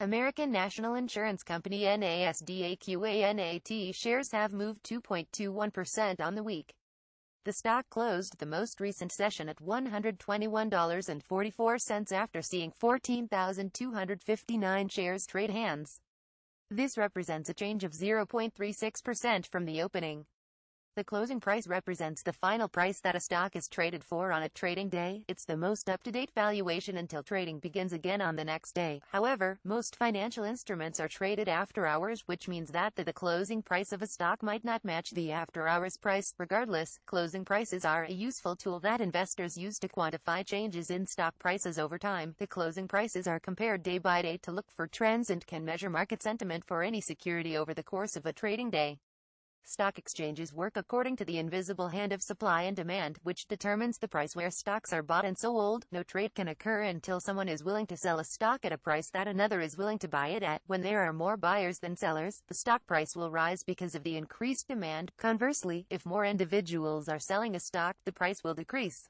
American National Insurance Company NASDAQ shares have moved 2.21% on the week. The stock closed the most recent session at $121.44 after seeing 14,259 shares trade hands. This represents a change of 0.36% from the opening. The closing price represents the final price that a stock is traded for on a trading day. It's the most up-to-date valuation until trading begins again on the next day. However, most financial instruments are traded after hours, which means that the closing price of a stock might not match the after-hours price. Regardless, closing prices are a useful tool that investors use to quantify changes in stock prices over time. The closing prices are compared day by day to look for trends and can measure market sentiment for any security over the course of a trading day. Stock exchanges work according to the invisible hand of supply and demand, which determines the price where stocks are bought and sold. No trade can occur until someone is willing to sell a stock at a price that another is willing to buy it at. When there are more buyers than sellers, the stock price will rise because of the increased demand. Conversely, if more individuals are selling a stock, the price will decrease.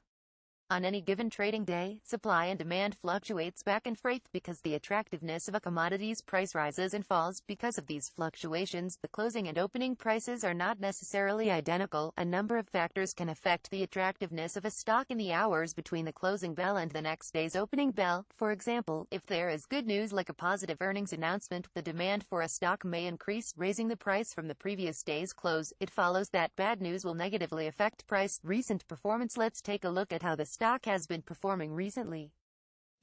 On any given trading day, supply and demand fluctuates back and forth because the attractiveness of a commodity's price rises and falls. Because of these fluctuations, the closing and opening prices are not necessarily identical. A number of factors can affect the attractiveness of a stock in the hours between the closing bell and the next day's opening bell. For example, if there is good news like a positive earnings announcement, the demand for a stock may increase, raising the price from the previous day's close. It follows that bad news will negatively affect price. Recent performance. Let's take a look at how the stock has been performing recently.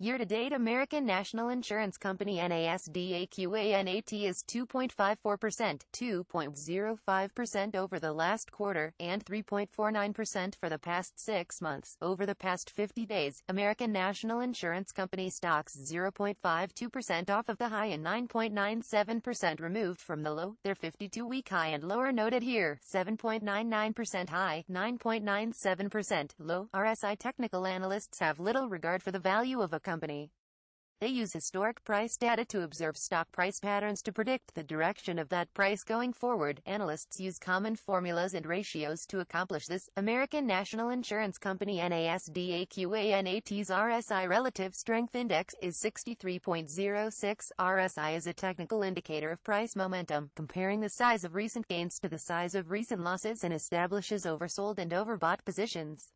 Year-to-date, American National Insurance Company NASDAQ is 2.54%, 2.05% over the last quarter, and 3.49% for the past 6 months. Over the past 50 days, American National Insurance Company stocks 0.52% off of the high and 9.97% removed from the low. Their 52-week high and low are noted here: 7.99% high, 9.97% low. RSI technical analysts have little regard for the value of a company. They use historic price data to observe stock price patterns to predict the direction of that price going forward. Analysts use common formulas and ratios to accomplish this. American National Insurance Company NASDAQ's RSI Relative Strength Index is 63.06. RSI is a technical indicator of price momentum, comparing the size of recent gains to the size of recent losses, and establishes oversold and overbought positions.